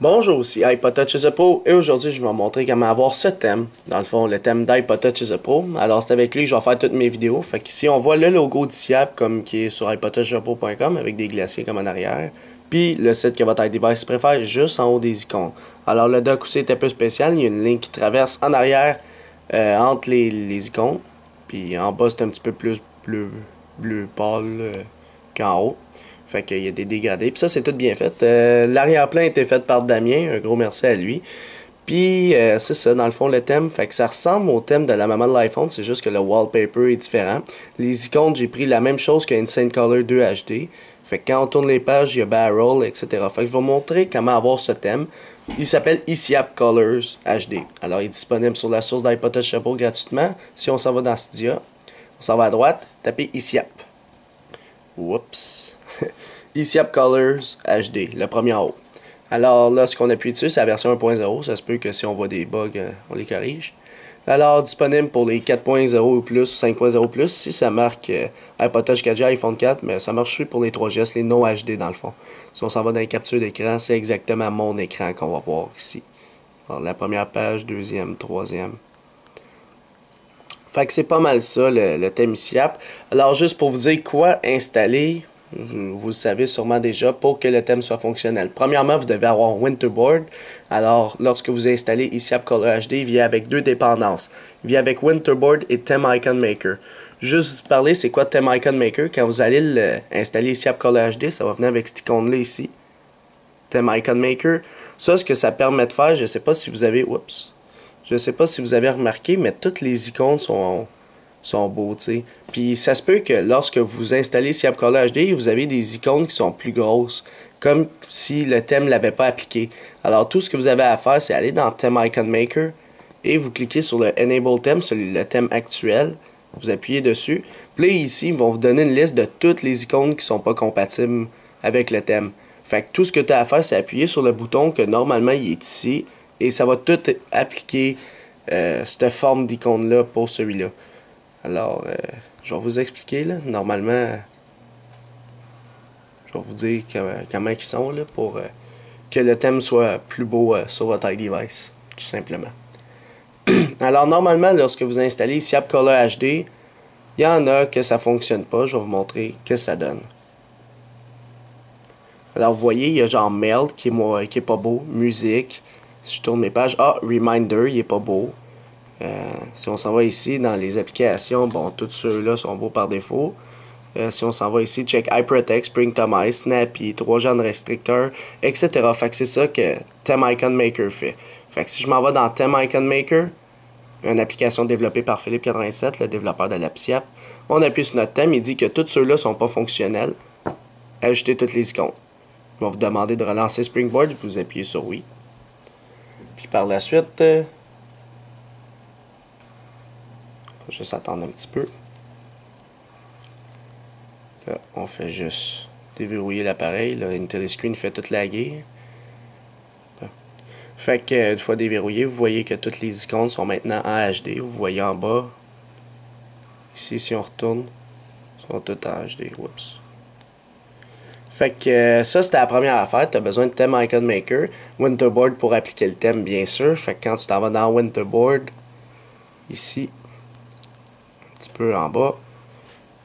Bonjour, ici iPodTouch is a Pro et aujourd'hui je vais vous montrer comment avoir ce thème. Dans le fond, le thème d'iPodTouch is a Pro. Alors c'est avec lui que je vais faire toutes mes vidéos. Fait qu'ici on voit le logo d'ICIAP comme qui est sur iPodTouchIsAPro.com avec des glaciers comme en arrière. Puis le site que votre device préfère juste en haut des icônes. Alors le dock aussi est un peu spécial. Il y a une ligne qui traverse en arrière entre les icônes. Puis en bas c'est un petit peu plus bleu pâle qu'en haut. Fait qu'il y a des dégradés. Puis ça, c'est tout bien fait. L'arrière-plan a été fait par Damien. Un gros merci à lui. Puis c'est ça, dans le fond, le thème. Fait que ça ressemble au thème de la maman de l'iPhone. C'est juste que le wallpaper est différent. Les icônes, j'ai pris la même chose qu'un Insane Color 2 HD. Fait que quand on tourne les pages, il y a Barrel, etc. Fait que je vais vous montrer comment avoir ce thème. Il s'appelle ICIAP Colors HD. Alors, il est disponible sur la source d'iPodTouch Pro gratuitement. Si on s'en va dans Cydia, on s'en va à droite, tapez ICIAP. Oups. ICIAP Colors HD, le premier en haut. Alors là, ce qu'on appuie dessus, c'est la version 1.0. Ça se peut que si on voit des bugs, on les corrige. Alors, disponible pour les 4.0 ou plus ou 5.0 plus. Si ça marque iPodTouch 4G, iPhone 4, mais ça marche pour les 3GS, les non HD dans le fond. Si on s'en va dans les captures d'écran, c'est exactement mon écran qu'on va voir ici. Alors, la première page, deuxième, troisième. Fait que c'est pas mal ça, le thème ICIAP. Alors, juste pour vous dire quoi installer, vous le savez sûrement déjà, pour que le thème soit fonctionnel. Premièrement, vous devez avoir Winterboard. Alors, lorsque vous installez ICIAP Color HD, il vient avec deux dépendances. Il vient avec Winterboard et Theme Icon Maker. Juste vous parler, c'est quoi Theme Icon Maker? Quand vous allez installer ICIAP Color HD, ça va venir avec cette icône-là ici. Theme Icon Maker. Ça, ce que ça permet de faire, je sais pas si vous avez... Oups. Je sais pas si vous avez remarqué, mais toutes les icônes sont beaux, tu sais. Puis ça se peut que lorsque vous installez ICIAP Color HD, vous avez des icônes qui sont plus grosses, comme si le thème ne l'avait pas appliqué. Alors tout ce que vous avez à faire, c'est aller dans Theme Icon Maker et vous cliquez sur le Enable Theme, le thème actuel. Vous appuyez dessus. Puis là, ici, ils vont vous donner une liste de toutes les icônes qui sont pas compatibles avec le thème. Fait que tout ce que tu as à faire, c'est appuyer sur le bouton que normalement il est ici et ça va tout appliquer cette forme d'icône-là pour celui-là. Alors, je vais vous expliquer, là. Normalement, je vais vous dire comment ils sont, là, pour que le thème soit plus beau sur votre iDevice, tout simplement. Alors, normalement, lorsque vous installez ICIAP Color HD, il y en a que ça fonctionne pas. Je vais vous montrer que ça donne. Alors, vous voyez, il y a genre Melt qui est pas beau, musique. Si je tourne mes pages, Reminder, il est pas beau. Si on s'en va ici dans les applications, bon, tous ceux-là sont beaux par défaut. Si on s'en va ici, check iProtect, Springtomize, Snappy, 3 genres restricteurs, etc. Fait que c'est ça que Theme Icon Maker fait. Fait que si je m'en vais dans Theme Icon Maker, une application développée par Philippe87, le développeur de l'AppSIAP, on appuie sur notre thème, il dit que tous ceux-là sont pas fonctionnels. Ajoutez toutes les icônes. Il va vous demander de relancer Springboard, vous appuyez sur oui. Puis par la suite, faut juste attendre un petit peu. Là, on fait juste déverrouiller l'appareil. Là, IntelliScreen fait toute laguer. Fait que une fois déverrouillé, vous voyez que toutes les icônes sont maintenant en HD. Vous voyez en bas. Ici, si on retourne, sont toutes en HD. Oups. Fait que ça, c'était la première affaire. Tu as besoin de Theme Icon Maker. Winterboard pour appliquer le thème, bien sûr. Fait que quand tu t'en vas dans Winterboard, ici, un petit peu en bas,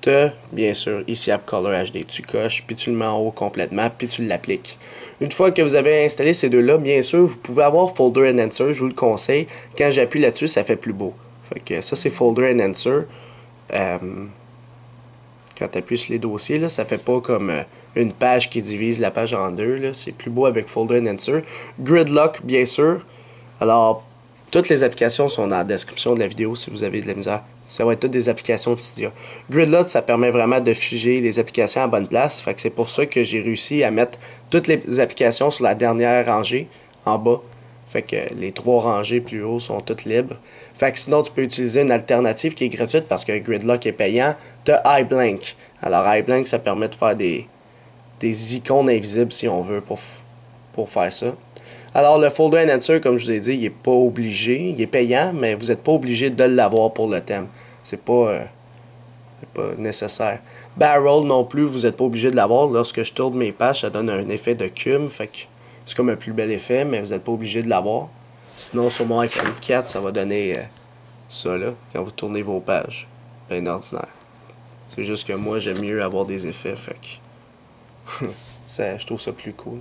tu as, bien sûr, ICIAP Color HD. Tu coches, puis tu le mets en haut complètement, puis tu l'appliques. Une fois que vous avez installé ces deux-là, bien sûr, vous pouvez avoir Folder Enhancer. Je vous le conseille. Quand j'appuie là-dessus, ça fait plus beau. Fait que ça, c'est Folder Enhancer. Quand tu appuies sur les dossiers, là, ça fait pas comme une page qui divise la page en deux. C'est plus beau avec Folder Enhancer. Gridlock, bien sûr. Alors, toutes les applications sont dans la description de la vidéo si vous avez de la misère. Ça va être toutes des applications de Cydia. Gridlock, ça permet vraiment de figer les applications à bonne place. Fait que c'est pour ça que j'ai réussi à mettre toutes les applications sur la dernière rangée en bas. Fait que les 3 rangées plus haut sont toutes libres. Fait que sinon, tu peux utiliser une alternative qui est gratuite parce que Gridlock est payant. Tu as iBlank. Alors, iBlank, ça permet de faire des icônes invisibles si on veut pour faire ça. Alors, le Folder Enhancer, comme je vous ai dit, il n'est pas obligé. Il est payant, mais vous n'êtes pas obligé de l'avoir pour le thème. C'est pas nécessaire. Barrel non plus, vous n'êtes pas obligé de l'avoir. Lorsque je tourne mes pages, ça donne un effet de cum. Fait que C'est comme un plus bel effet, mais vous n'êtes pas obligé de l'avoir. Sinon, sur mon iPhone 4, ça va donner ça là, quand vous tournez vos pages. Ben ordinaire. C'est juste que moi, j'aime mieux avoir des effets, fait que je trouve ça plus cool.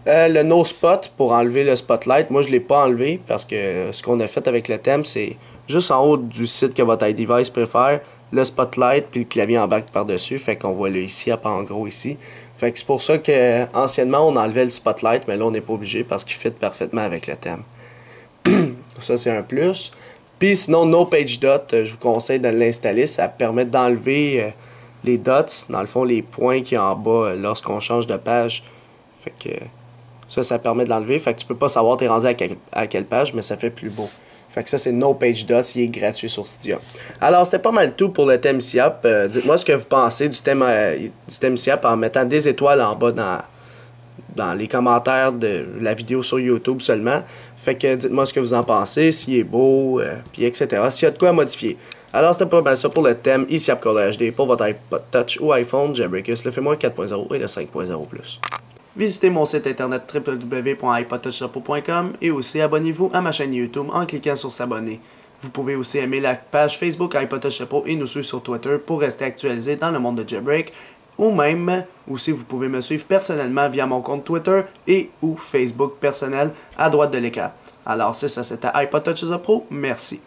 Le no spot pour enlever le spotlight, moi je l'ai pas enlevé parce que ce qu'on a fait avec le thème, c'est juste en haut du site que votre iDevice préfère, le spotlight puis le clavier en back par-dessus, fait qu'on voit le ici, en gros ici. Fait que c'est pour ça que anciennement on enlevait le spotlight, mais là on n'est pas obligé parce qu'il fit parfaitement avec le thème. Ça c'est un plus. Puis sinon, No Page Dot, je vous conseille de l'installer. Ça permet d'enlever les dots, dans le fond, les points qui sont en bas lorsqu'on change de page. Fait que ça permet de l'enlever. Fait que tu peux pas savoir t'es rendu à quelle page, mais ça fait plus beau. Fait que ça, c'est No Page Dots, il est gratuit sur Cydia. Alors, c'était pas mal tout pour le thème SIAP. Dites-moi ce que vous pensez du thème SIAP en mettant des étoiles en bas dans les commentaires de la vidéo sur YouTube seulement. Fait que dites-moi ce que vous en pensez, s'il est beau, puis etc. S'il y a de quoi à modifier. Alors c'était pas mal ça pour le thème eSIAP Color HD pour votre iPod Touch ou iPhone Jailbreakers, le Fais-moi 4.0 et le 5.0+. Visitez mon site internet www.ipodtouchchapeau.com et aussi abonnez-vous à ma chaîne YouTube en cliquant sur s'abonner. Vous pouvez aussi aimer la page Facebook iPod Touch Chapeau et nous suivre sur Twitter pour rester actualisé dans le monde de Jailbreak. Ou même, aussi vous pouvez me suivre personnellement via mon compte Twitter et ou Facebook personnel à droite de l'écran. Alors c'est ça, c'était iPod Touch Pro, merci.